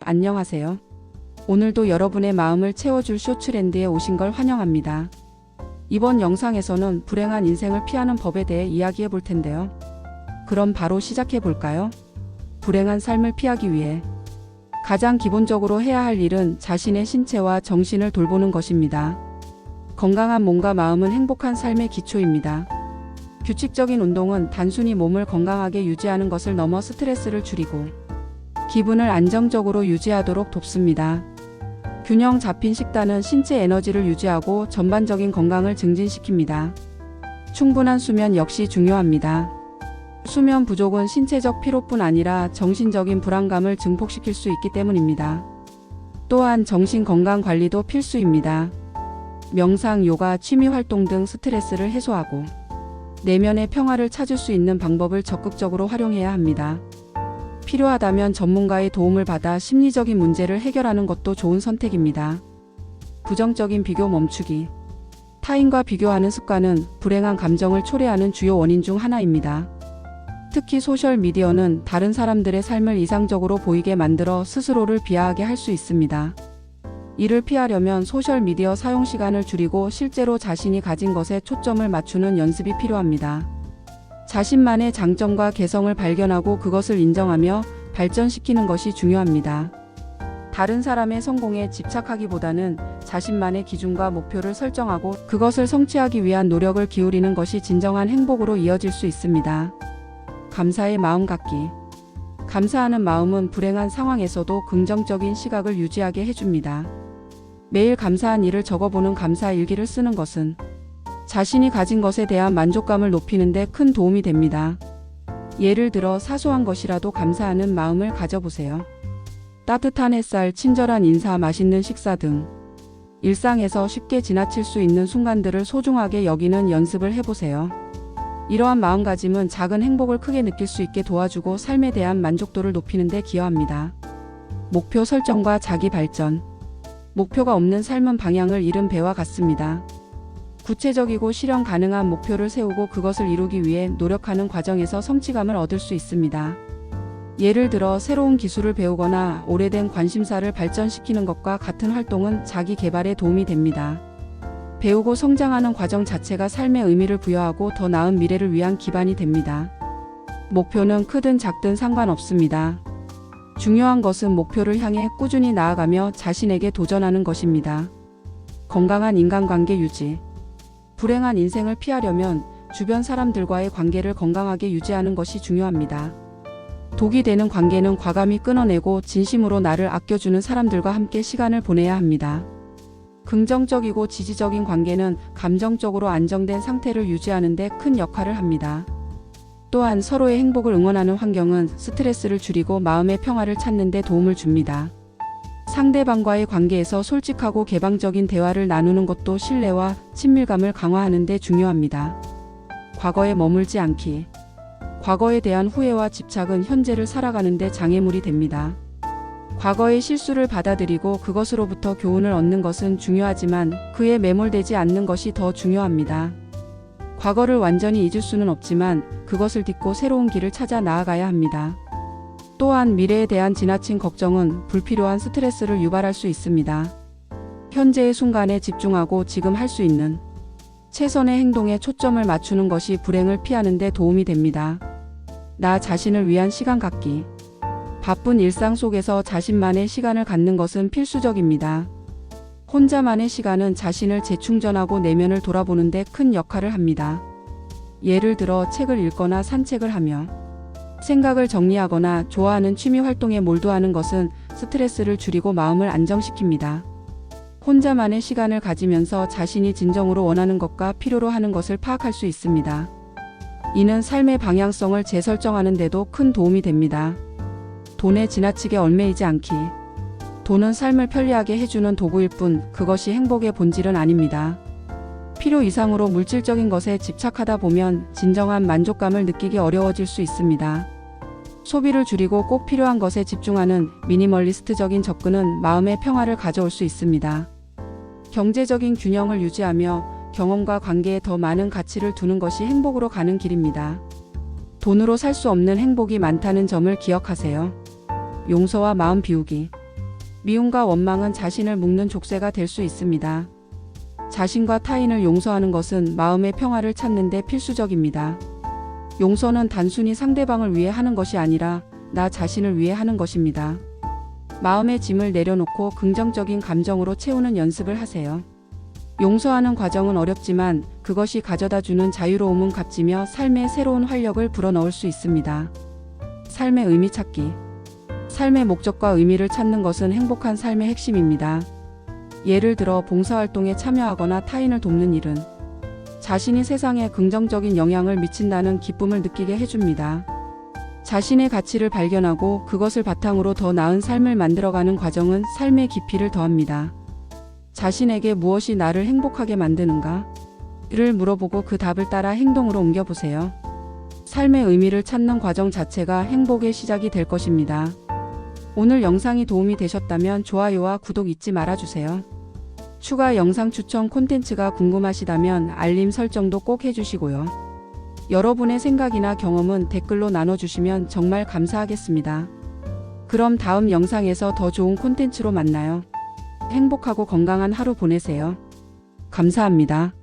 안녕하세요. 오늘도 여러분의 마음을 채워줄 쇼츠랜드에 오신 걸 환영합니다. 이번 영상에서는 불행한 인생을 피하는 법에 대해 이야기해 볼 텐데요. 그럼 바로 시작해 볼까요? 불행한 삶을 피하기 위해 가장 기본적으로 해야 할 일은 자신의 신체와 정신을 돌보는 것입니다. 건강한 몸과 마음은 행복한 삶의 기초입니다. 규칙적인 운동은 단순히 몸을 건강하게 유지하는 것을 넘어 스트레스를 줄이고 기분을 안정적으로 유지하도록 돕습니다. 균형 잡힌 식단은 신체 에너지를 유지하고 전반적인 건강을 증진시킵니다. 충분한 수면 역시 중요합니다. 수면 부족은 신체적 피로뿐 아니라 정신적인 불안감을 증폭시킬 수 있기 때문입니다. 또한 정신 건강 관리도 필수입니다. 명상, 요가, 취미 활동 등 스트레스를 해소하고 내면의 평화를 찾을 수 있는 방법을 적극적으로 활용해야 합니다. 필요하다면 전문가의 도움을 받아 심리적인 문제를 해결하는 것도 좋은 선택입니다. 부정적인 비교 멈추기. 타인과 비교하는 습관은 불행한 감정을 초래하는 주요 원인 중 하나입니다. 특히 소셜미디어는 다른 사람들의 삶을 이상적으로 보이게 만들어 스스로를 비하하게 할 수 있습니다. 이를 피하려면 소셜미디어 사용 시간을 줄이고 실제로 자신이 가진 것에 초점을 맞추는 연습이 필요합니다. 자신만의 장점과 개성을 발견하고 그것을 인정하며 발전시키는 것이 중요합니다. 다른 사람의 성공에 집착하기보다는 자신만의 기준과 목표를 설정하고 그것을 성취하기 위한 노력을 기울이는 것이 진정한 행복으로 이어질 수 있습니다. 감사의 마음 갖기. 감사하는 마음은 불행한 상황에서도 긍정적인 시각을 유지하게 해줍니다. 매일 감사한 일을 적어보는 감사 일기를 쓰는 것은 자신이 가진 것에 대한 만족감을 높이는 데 큰 도움이 됩니다. 예를 들어 사소한 것이라도 감사하는 마음을 가져보세요. 따뜻한 햇살, 친절한 인사, 맛있는 식사 등 일상에서 쉽게 지나칠 수 있는 순간들을 소중하게 여기는 연습을 해보세요. 이러한 마음가짐은 작은 행복을 크게 느낄 수 있게 도와주고 삶에 대한 만족도를 높이는 데 기여합니다. 목표 설정과 자기 발전. 목표가 없는 삶은 방향을 잃은 배와 같습니다. 구체적이고 실현 가능한 목표를 세우고 그것을 이루기 위해 노력하는 과정에서 성취감을 얻을 수 있습니다. 예를 들어 새로운 기술을 배우거나 오래된 관심사를 발전시키는 것과 같은 활동은 자기 개발에 도움이 됩니다. 배우고 성장하는 과정 자체가 삶의 의미를 부여하고 더 나은 미래를 위한 기반이 됩니다. 목표는 크든 작든 상관없습니다. 중요한 것은 목표를 향해 꾸준히 나아가며 자신에게 도전하는 것입니다. 건강한 인간관계 유지. 불행한 인생을 피하려면 주변 사람들과의 관계를 건강하게 유지하는 것이 중요합니다. 독이 되는 관계는 과감히 끊어내고 진심으로 나를 아껴주는 사람들과 함께 시간을 보내야 합니다. 긍정적이고 지지적인 관계는 감정적으로 안정된 상태를 유지하는 데 큰 역할을 합니다. 또한 서로의 행복을 응원하는 환경은 스트레스를 줄이고 마음의 평화를 찾는 데 도움을 줍니다. 상대방과의 관계에서 솔직하고 개방적인 대화를 나누는 것도 신뢰와 친밀감을 강화하는 데 중요합니다. 과거에 머물지 않기. 과거에 대한 후회와 집착은 현재를 살아가는 데 장애물이 됩니다. 과거의 실수를 받아들이고 그것으로부터 교훈을 얻는 것은 중요하지만 그에 매몰되지 않는 것이 더 중요합니다. 과거를 완전히 잊을 수는 없지만 그것을 딛고 새로운 길을 찾아 나아가야 합니다. 또한 미래에 대한 지나친 걱정은 불필요한 스트레스를 유발할 수 있습니다. 현재의 순간에 집중하고 지금 할 수 있는 최선의 행동에 초점을 맞추는 것이 불행을 피하는 데 도움이 됩니다. 나 자신을 위한 시간 갖기. 바쁜 일상 속에서 자신만의 시간을 갖는 것은 필수적입니다. 혼자만의 시간은 자신을 재충전하고 내면을 돌아보는 데 큰 역할을 합니다. 예를 들어 책을 읽거나 산책을 하며 생각을 정리하거나 좋아하는 취미 활동에 몰두하는 것은 스트레스를 줄이고 마음을 안정시킵니다. 혼자만의 시간을 가지면서 자신이 진정으로 원하는 것과 필요로 하는 것을 파악할 수 있습니다. 이는 삶의 방향성을 재설정하는 데도 큰 도움이 됩니다. 돈에 지나치게 얽매이지 않기. 돈은 삶을 편리하게 해주는 도구일 뿐 그것이 행복의 본질은 아닙니다. 필요 이상으로 물질적인 것에 집착하다 보면 진정한 만족감을 느끼기 어려워질 수 있습니다. 소비를 줄이고 꼭 필요한 것에 집중하는 미니멀리스트적인 접근은 마음의 평화를 가져올 수 있습니다. 경제적인 균형을 유지하며 경험과 관계에 더 많은 가치를 두는 것이 행복으로 가는 길입니다. 돈으로 살 수 없는 행복이 많다는 점을 기억하세요. 용서와 마음 비우기. 미움과 원망은 자신을 묶는 족쇄가 될 수 있습니다. 자신과 타인을 용서하는 것은 마음의 평화를 찾는 데 필수적입니다. 용서는 단순히 상대방을 위해 하는 것이 아니라 나 자신을 위해 하는 것입니다. 마음의 짐을 내려놓고 긍정적인 감정으로 채우는 연습을 하세요. 용서하는 과정은 어렵지만 그것이 가져다 주는 자유로움은 값지며 삶에 새로운 활력을 불어넣을 수 있습니다. 삶의 의미 찾기. 삶의 목적과 의미를 찾는 것은 행복한 삶의 핵심입니다. 예를 들어 봉사활동에 참여하거나 타인을 돕는 일은 자신이 세상에 긍정적인 영향을 미친다는 기쁨을 느끼게 해줍니다. 자신의 가치를 발견하고 그것을 바탕으로 더 나은 삶을 만들어가는 과정은 삶의 깊이를 더합니다. 자신에게 무엇이 나를 행복하게 만드는가? 를 물어보고 그 답을 따라 행동으로 옮겨보세요. 삶의 의미를 찾는 과정 자체가 행복의 시작이 될 것입니다. 오늘 영상이 도움이 되셨다면 좋아요와 구독 잊지 말아주세요. 추가 영상 추천 콘텐츠가 궁금하시다면 알림 설정도 꼭 해주시고요. 여러분의 생각이나 경험은 댓글로 나눠주시면 정말 감사하겠습니다. 그럼 다음 영상에서 더 좋은 콘텐츠로 만나요. 행복하고 건강한 하루 보내세요. 감사합니다.